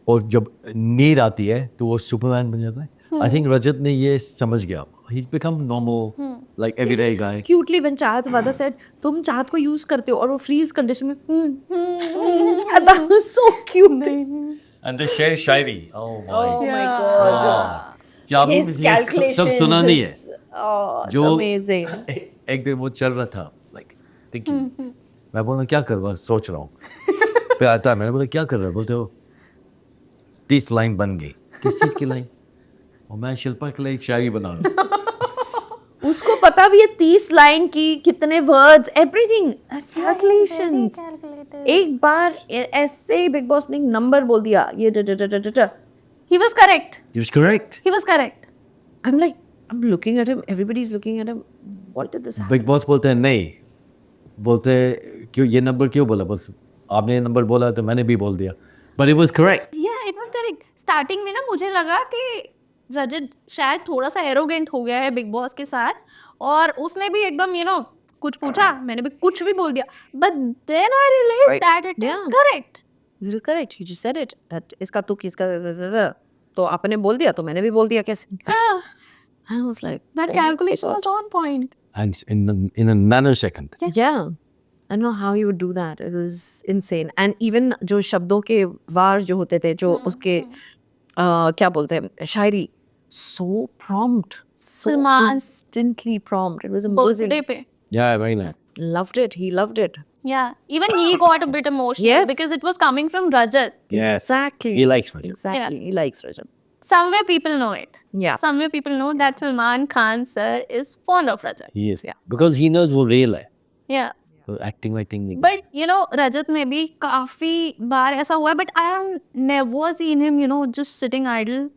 और जब नींद आती है तो वो सुपरमैन बन जाता है। आई थिंक रजत ने ये समझ गया, he become normal like everyday guy. Cutely when Chahat's mother said तुम चाहत को यूज करते हो, और वो फ्रीज कंडीशन में that was so cute। And the शेर शायरी, ओह Oh माय my god, क्या आपने his सब calculations सुना नहीं है? is- oh, it's जो amazing। एक दिन वो चल रहा था लाइक थिंकिंग, मैं बोला क्या कर रहा, सोच रहा हूँ। पे आता है, मैंने बोला क्या कर रहा है, बोलते हो 30 लाइन बन गई। किस चीज़ की लाइन? और मैं शिल्पा के लिए एक शायरी बना रहा हूँ। उसको पता भी है 30 लाइन की कितने वर्ड्स, एवरीथिंग कैलकुलेशंस। एक बार ऐसे ही बिग बॉस ने एक नंबर बोल दिया, ये He was correct. He was correct. He was correct. I'm looking at him, everybody's looking at him, what did this happen? Big boss बोलते हैं नहीं, बोलते क्यों ये नंबर क्यों बोला, बस आपने ये नंबर बोला तो मैंने भी बोल दिया, but it was correct. Yeah, it was correct. Starting में ना मुझे लगा कि रजत शायद थोड़ा सा एरोगेंट हो गया है बिग बॉस के साथ, और उसने भी एकदम कुछ पूछा, मैंने भी कुछ भी बोल दिया, but then I realized Right. that it is Yeah. correct. This is correct, you just said it, that इसका तुक इसका तो आपने बोल दिया तो मैंने भी बोल दिया, कैसे? I was like, That calculation was on point. And in a nanosecond. yeah. I don't know how he would do that. It was insane. And even जो शब्दों के वार जो होते थे, जो उसके क्या बोलते हैं, शायरी, so prompt, so Salman. instantly prompt. It was amazing. Birthday पे. Yeah, very nice. Loved it. He loved it. Yeah. Even he got a bit emotional Yes. because it was coming from Rajat. Yes. Exactly. He likes Rajat. Exactly. He likes Rajat. Somewhere people know it. Yeah. Somewhere people know that Salman Khan sir is fond of Rajat. He is. Yeah. Because he knows वो real है. Yeah. So acting नहीं. But you know, Rajat में भी काफी बार ऐसा हुआ है, but I have never seen him, you know, just sitting idle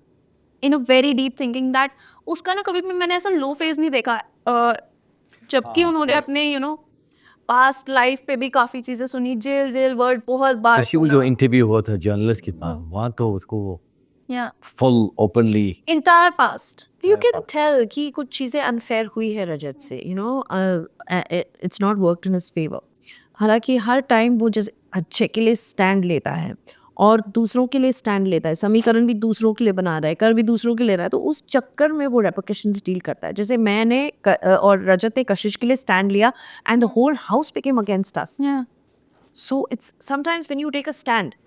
in a very deep thinking that उसका ना कभी भी मैंने ऐसा लो फेज नहीं देखा है. जबकि उन्होंने अपने you know पास्ट लाइफ पे भी काफी चीजें सुनी, जेल वर्ड बहुत बार. ऐसी वो जो इंटरव्यू हुआ था जर्नलिस्ट के पास, वहाँ तो उसको Yeah. full openly. Entire past. You can tell कि कुछ चीज़ें unfair हुई है रजत से, you know, it's not worked in his favor. हालांकि हर टाइम वो जैसे अच्छे के लिए स्टैंड लेता है और दूसरों के लिए स्टैंड लेता है, समीकरण भी दूसरों के लिए बना रहा है, कर भी दूसरों के लिए रहा है, तो उस चक्कर में वो रेपरकशंस डील करता है. जैसे मैंने और रजत ने कशिश के लिए स्टैंड लिया and the whole house became against us. Yeah. So it's sometimes when you take a stand,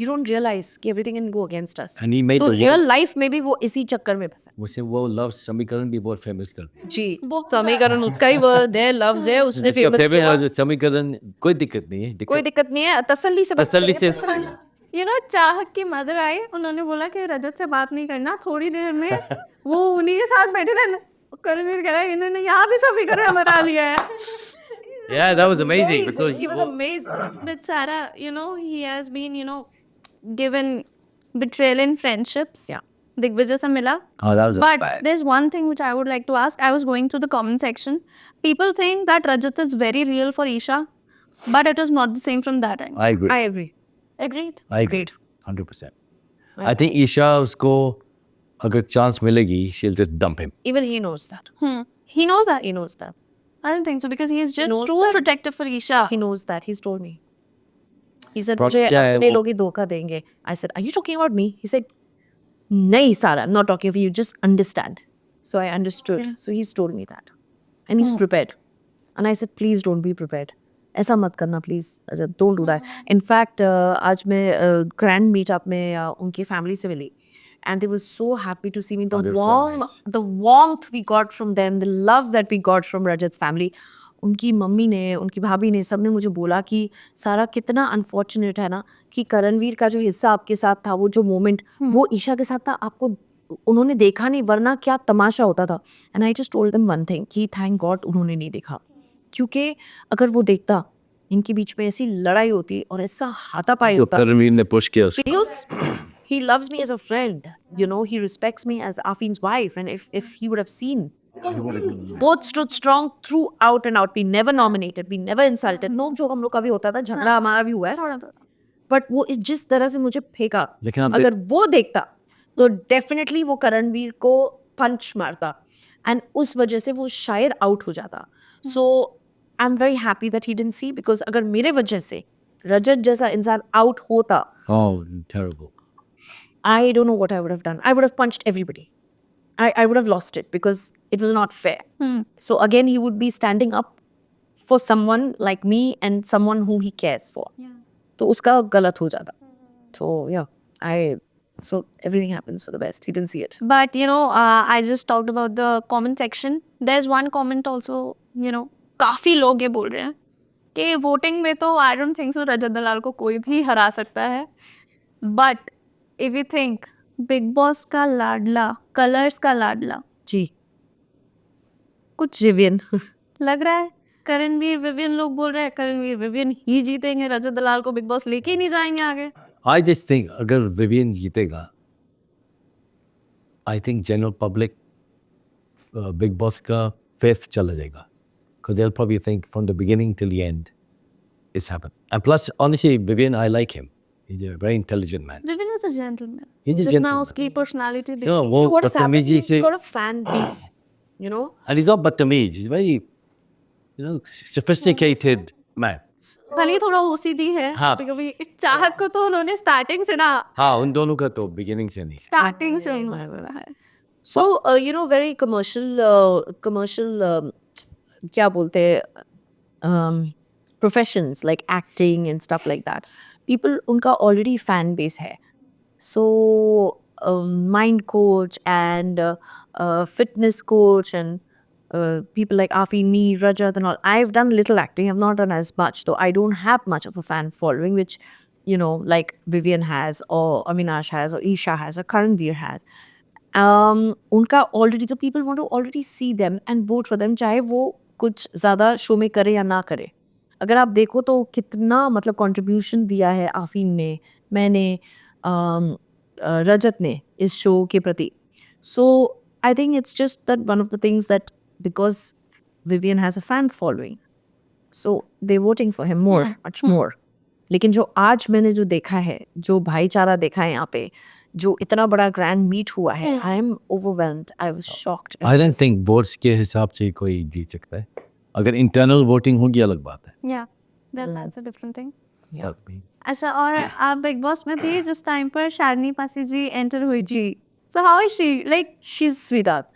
you don't realize कि everything can go against us. And he made तो the real life में भी वो इसी चक्कर में फंसा. वैसे वो लव समीकरण भी बहुत फेमस कर दिया. जी, बहुत समीकरण उसका ही वर्ड है, लफ्ज है, उसने उसका फेमस favorite किया. है, समीकरण कोई दिक्कत नहीं है. कोई दिक्कत नहीं है, तसल्ली से तसल्ली से You know, चाहत की मदर आई, उन्होंने बोला कि रजत से बात नहीं करना, थोड़ी देर में वो उन्हीं के साथ बैठे थे. करणवीर कह रहा है इन्होंने यहाँ भी समीकरण बना लिया है. Yeah, that was amazing. Because He was amazing. But Sarah, you know, he has been, you know, given betrayal in friendships. Yeah. Digvijay se mila. Oh, that was But bad. there's one thing which I would like to ask. I was going through the comment section. People think that Rajat is very real for Isha, but it is not the same from that end. I agree. I agree. Agreed? I agree. 100%. I think Isha उसको अगर chance मिलेगी, she'll just dump him. Even he knows that. He knows that. He knows that. I don't think so because he is just knows too that. protective for Isha. He knows that. He's told me. He said, Pro- मुझे yeah, अपने वो- लोग ही धोखा देंगे. I said, are you talking about me? He said, नहीं Sarah, I'm not talking of you. Just understand. So I understood. So he's told me that. And he's prepared. And I said, please don't be prepared. ऐसा मत करना please. I said, don't do that. In fact, आज मैं grand meetup में उनकी family से मिली. And they were so happy to see me. The they're so the warmth we got from them, the love that we got from Rajat's family. उनकी mummy ने, उनकी भाभी ने, सब ने मुझे बोला कि सारा कितना अनफॉर्चुनेट है ना कि करणवीर का जो हिस्सा आपके साथ था, वो जो मोमेंट वो ईशा के साथ था, आपको उन्होंने देखा नहीं, वरना क्या तमाशा होता था. And I just told them one thing कि थैंक गॉड उन्होंने नहीं देखा, क्योंकि अगर वो देखता इनके बीच में ऐसी लड़ाई होती और ऐसा हाथापाई तो होता. करणवीर ने पुश किया उसको. He loves me as a friend, you know, he respects me as Afeen's wife, and if he would have seen, both stood strong throughout and out. We never nominated, we never insulted. नोक झोंक हम लोग का भी होता था, झगड़ा हमारा भी हुआ है थोड़ा, बट वो इस जिस तरह से मुझे फेंका, लेकिन आप अगर वो देखता तो डेफिनेटली वो करणवीर को पंच मारता एंड उस वजह से वो शायद आउट हो जाता. So I am very happy that he didn't see, because अगर मेरे वजह से रजत जैसा इंसान आउट होता, Oh, terrible. I don't know what I would have done. I would have punched everybody. I would have lost it because it was not fair. So again, he would be standing up for someone like me and someone who he cares for. तो उसका गलत हो जाता. So yeah, so everything happens for the best. He didn't see it. But you know, I just talked about the comment section. There's one comment also, you know, काफी लोग ये बोल रहे हैं कि वोटिंग में तो I don't think so रजत दलाल को कोई भी हरा सकता है. But if you think big boss का लाडला, कलर्स का लाडला, जी कुछ विवियन लग रहा है करणवीर विवियन, लोग बोल रहे हैं करणवीर विवियन ही जीतेंगे, रजत दलाल को बिग बॉस लेके ही नहीं जाएंगे आगे. I just think अगर विवियन जीतेगा, I think general public Big Boss का faith चला जाएगा. Because they'll probably think from the beginning till the end it's happened. And plus, honestly, Vivian, I like him. He's a very intelligent man. Vivian is a gentleman. He's a जितना gentleman. उसकी personality You know, वो what has happened, बदतमीजी he's से, got a fan base, you know. and he's not बदतमीज. He's very, you know, sophisticated man. भले ही थोड़ा OCD है. हाँ. कभी चाहत को तो उन्होंने स्टार्टिंग से ना, हाँ, उन दोनों का तो beginning से नहीं. स्टार्टिंग से उन्होंने बोला है. So, very commercial, क्या बोलते हैं, professions like acting and stuff like that. People, उनका already fan base है. So, mind coach and fitness coach and people like Afi, me, Rajat and all. I've done little acting. I've not done as much, though. I don't have much of a fan following, which, like Vivian has or Avinash has or Isha has or Karanveer has. उनका already तो people want to already see them and vote for them, चाहे वो कुछ ज़्यादा show में करे या ना करे. अगर आप देखो तो कितना मतलब कंट्रीब्यूशन दिया है आफीन ने, मैंने, रजत ने इस शो के प्रति. So I think it's just that one of the things that because Vivian has a fan following, so they voting for him more, much more. लेकिन जो आज मैंने जो देखा है, जो भाईचारा देखा है यहाँ पे, जो इतना बड़ा ग्रैंड मीट हुआ है, I am overwhelmed, I was shocked. I don't think votes के हिसाब से कोई जीत सकता है. अगर इंटरनल वोटिंग होगी अलग बात है. Yeah, that's a different thing. अच्छा, हाँ। और आप बिग बॉस में थे जिस टाइम पर शालिनी पासी जी एंटर हुई जी. So how is she? Like, She's sweetheart.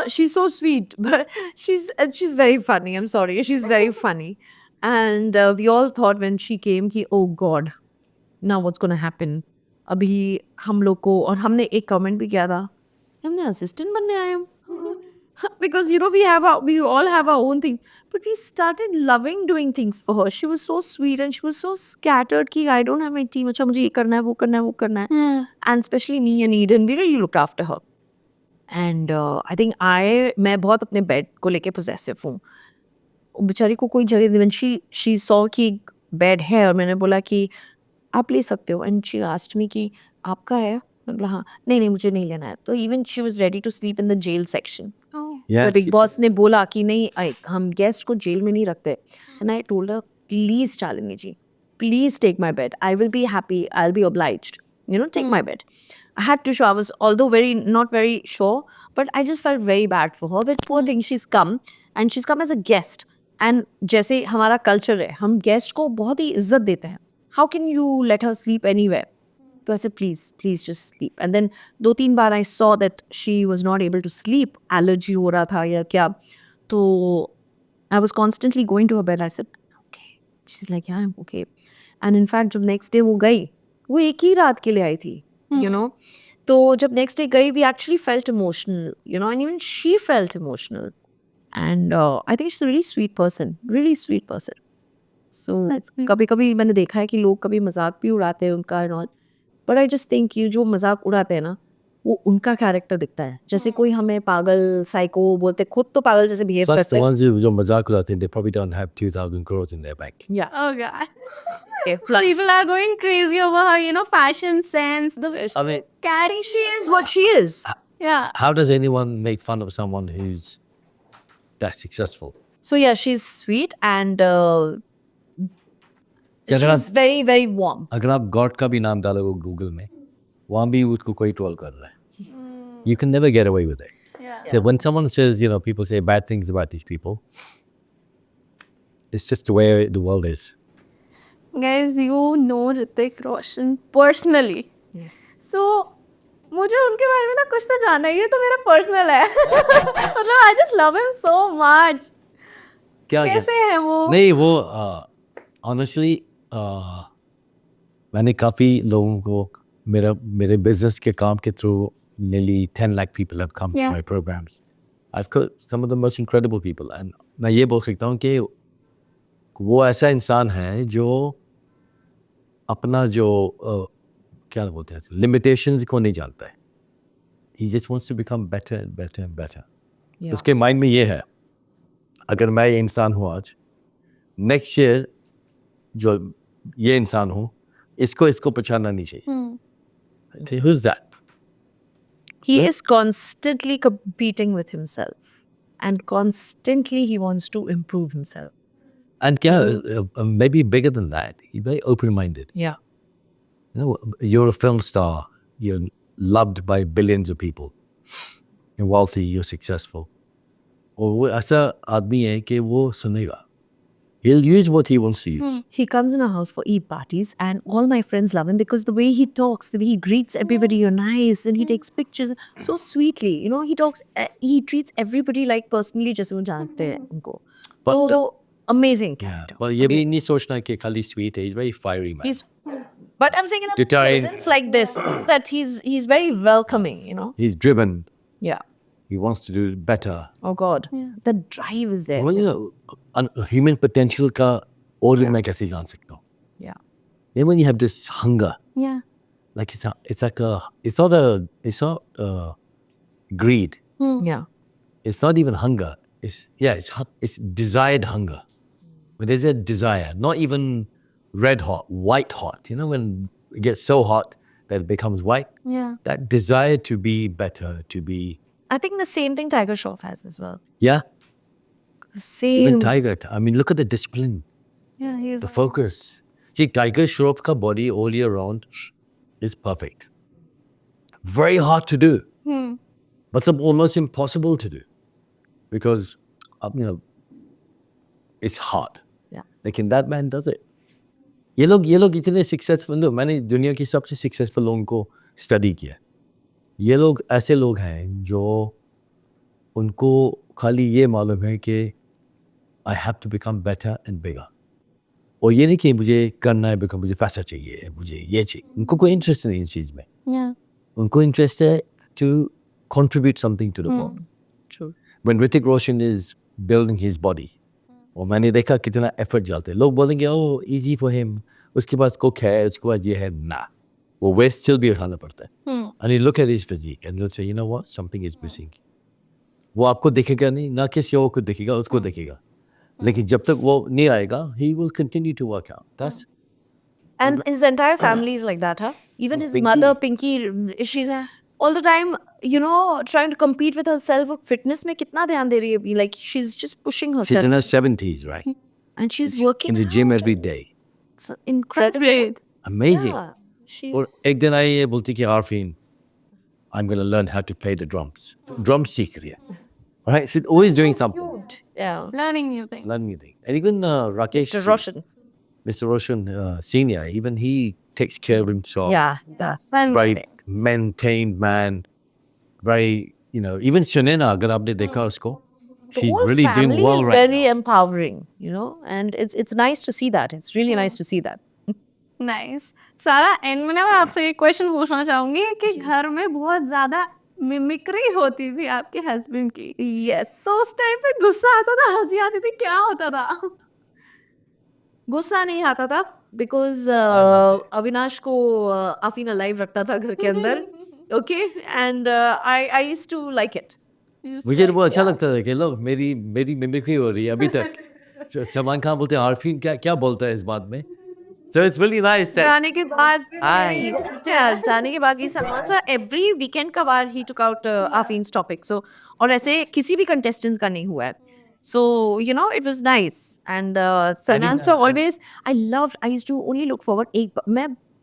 She's so sweet, but she's very funny. I'm sorry, she's very funny. And we all thought when she came कि oh God, now what's gonna happen? अभी हम लोग को, और हमने एक comment भी किया था, हमने असिस्टेंट बनने आए हम. Because we all have our own thing, but we started loving doing things for her. She was so sweet and she was so scattered कि I don't have my team. अच्छा मुझे ये करना है, वो करना है, वो करना है. And especially me and Eden, we really looked after her. And I think मैं बहुत अपने बेड को लेके possessive हूँ. बेचारी को कोई जगह नहीं. When she saw कि बेड है और मैंने बोला कि आप ले सकते हो, and she asked me कि आपका है, मैंने बोला हाँ, नहीं मुझे नहीं लेना है. तो even she was ready to sleep in the jail section. Yeah, big boss ने बोला कि नहीं, हम गेस्ट को जेल में नहीं रखते. And I told her, please Shalini ji, please take my bed, I will be happy, I will be obliged, take my bed. I had to show, I was although not very sure, but I just felt very bad for her. That poor thing, she's come and she's come as a guest. And जैसे हमारा culture है, हम guest को बहुत ही इज्जत देते हैं. How can you let her sleep anywhere? तो ऐसे please just sleep. And then 2-3 बार I saw that she was not able to sleep, allergy हो रहा था या क्या. तो I was constantly going to her bed. I said okay, she is like yeah I am okay. And in fact जब next day वो गई, वो एक ही रात के लिए आई थी, तो जब नेक्स्ट डे गई, we actually felt emotional, and even she felt emotional. And I think she is a really sweet person. So कभी कभी मैंने देखा है कि लोग कभी मजाक भी उड़ाते हैं उनका and all, but I just think कि जो मजाक उड़ाते हैं ना, वो उनका कैरेक्टर दिखता है. जैसे कोई हमें पागल, साइको बोलते, खुद तो पागल जैसे बिहेव plus करते the हैं. ones जो मजाक उड़ाते हैं, they probably don't have 2,000 crores in their bank. Yeah. oh god, Okay. Plus, people are going crazy over her, fashion sense, the I mean, carry she this is. is what she is. Yeah. how does anyone make fun of someone who's that successful? So yeah, she's sweet and अगर she's आप very very warm. अगर आप God का भी नाम डालोगे Google में, वहाँ भी उसको कोई ट्रोल कर रहा है. You can never get away with it. Yeah. So when someone says, people say bad things about these people, it's just the way the world is. Guys, you know Hrithik Roshan personally. Yes. So मुझे उनके बारे में ना कुछ तो जानना ही है, तो मेरा पर्सनल है. मतलब I just love him so much. क्या कैसे है वो? नहीं वो honestly मैंने काफ़ी लोगों को मेरे बिजनेस के काम के through nearly 10 lakh people have come Yeah. to my programs. I've got some of the most incredible people, and मैं ये बोल सकता हूँ कि वो ऐसा इंसान है जो अपना जो क्या बोलते हैं limitations को नहीं जानता है. He just wants to become better and better and better. Yeah. उसके माइंड में ये है, अगर मैं ये इंसान हूँ आज, नेक्स्ट ईयर जो ये इंसान हूँ, इसको पहचानना नहीं चाहिए. Who's that? He is constantly competing with himself, and constantly he wants to improve himself. And maybe bigger than that. He's very open-minded. Yeah. You're a film star. You're loved by billions of people. You're wealthy. You're successful. और वो ऐसा आदमी है कि वो सुनेगा. He'll use what he wants to use. He comes in our house for Eid parties, and all my friends love him because the way he talks, the way he greets everybody, you're nice, and he takes pictures so sweetly. You know, he talks, he treats everybody like personally, जैसे वो जानते हैं उनको. But- तो amazing Yeah. character. Well, ये भी नहीं सोचना कि खाली sweet है. He's very fiery man. He's, but I'm saying in a Deterring. presence like this, that he's very welcoming. You know. He's driven. Yeah. He wants to do better. Oh God. The drive is there. Well, you know, human potential का और मैं कैसे जान सकता हूँ? Yeah. Then when you have this hunger, Yeah. like it's not greed. Yeah. It's not even hunger. It's desired hunger. When there's a desire, not even red hot, white hot. You know, when it gets so hot that it becomes white. Yeah. That desire to be better, to be I think the same thing Tiger Shroff has as well. yeah. The same. Even Tiger. I mean, look at the discipline, Yeah, he's the focus. See, Tiger Shroff ka body all year round is perfect. Very hard to do, but some almost impossible to do because you know it's hard. Yeah. लेकिन that man does it. ये लोग इतने successful लोग मैंने दुनिया के सबसे successful लोगों को स्टडी किया. ये लोग ऐसे लोग हैं जो उनको खाली ये मालूम है कि I have to become better and bigger. और ये नहीं कि मुझे करना है बिकॉज मुझे पैसा चाहिए, मुझे ये चाहिए. उनको कोई इंटरेस्ट नहीं इस चीज़ में. yeah. उनको इंटरेस्ट है to contribute something to the world. True. When Hrithik Roshan is building his body, और मैंने देखा कितना एफर्ट डालते हैं. लोग बोलेंगे ओ इजी फॉर हिम, उसके पास कुक है, उसके पास ये है. ना, वो वेस्ट स्टिल भी उठाना पड़ता है. And you look at his physique and you'll say, you know what, something is missing. वो आपको दिखेगा नहीं, ना किसी और को दिखेगा, उसको दिखेगा. लेकिन जब तक वो नहीं आएगा, he will continue to work out. That's And his entire family is like that, huh? Even his Pinky. mother, Pinky, she's all the time, you know, trying to compete with herself. Fitness में कितना ध्यान दे रही है अभी? Like she's just pushing she's herself, in her 70s, right? and she's working In the gym every day. It's incredible. Great. Amazing. Yeah, she's और एक दिन आई है बोलती कि Arfeen, I'm going to learn how to play the drums. Drums सीख रही है. Right? She's always doing something. yeah. Learning new things. Learning anything. And even Rakesh, Mr. Roshan. Mr. Roshan Senior, even he takes care of himself. Yeah, that's Very maintained man. Very, you know, even Shanina, अगर आपने देखा उसको, the she's whole really doing family well is right very empowering, you know, and it's nice to see that. It's really nice to see that. Nice. सारा and में ना मैं आपसे एक क्वेश्चन पूछना चाहूंगी कि घर में बहुत ज्यादा मिमिक्री होती थी आपके हस्बैंड की. Yes. तो उस टाइम पे गुस्सा आता था, हंसी आती थी, क्या होता था? गुस्सा नहीं आता था because अविनाश को अफीन अलाइव रखता था घर के अंदर. Okay, and I used to like it. मुझे तो बहुत अच्छा लगता था कि लो मेरी मिमिक्री हो रही है अभी तक. सलमान खान बोलते हैं आरफीन क्या बोलता है इस बात में. So it's really nice that जाने के बाद Hi. जाने के बाद ये सलमान सर एवरी वीकेंड का बार ही टुक आउट आफीन्स टॉपिक. सो और ऐसे किसी भी कंटेस्टेंट्स का नहीं हुआ है. So you know it was nice and Salman sir always I used to only look forward.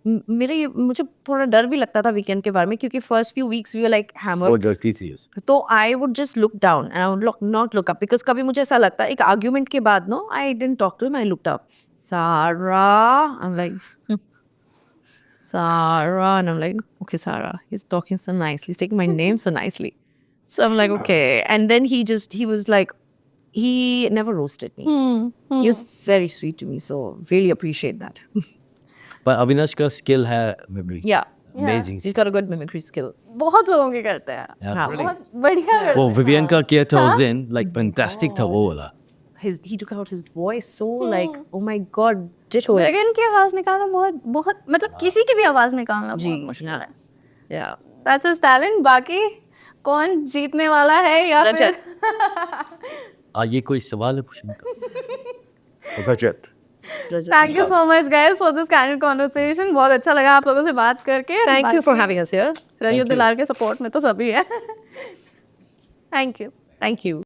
मुझे थोड़ा डर भी लगता था वीकेंड के बारे में क्योंकि first few weeks we were like hammer. बहुत डरती थी उस. तो I would just look down and I would not look up because कभी मुझे ऐसा लगता है एक आर्ग्यूमेंट के बाद no I didn't talk to him. I looked up Sarah. I'm like Sarah and I'm like okay Sarah, he's talking so nicely, he's taking my name so nicely. So I'm like okay, and then he was like he never roasted me. He was very sweet to me, so really appreciate that. But Avinash का skill है memory. Yeah, Amazing. he's got a good mimicry skill. बहुत लोगों के करते हैं. Yeah, हाँ, really. बहुत बढ़िया करते वो विवियन का किया था उस दिन like fantastic था वो वाला. he took out his voice so like oh my god ditto हैं. it. लेकिन की आवाज निकालना बहुत मतलब किसी की भी आवाज निकालना बहुत मुश्किल है. Yeah. That's his talent. बाकी कौन जीतने वाला है या रजत. फिर ये कोई सवाल है पूछने का? Rajat. Thank you so much guys for this candid conversation. बहुत अच्छा लगा आप लोगों से बात करके. Thank you for having us here. रजत दिलार के सपोर्ट में तो सभी है. Thank you. Thank you.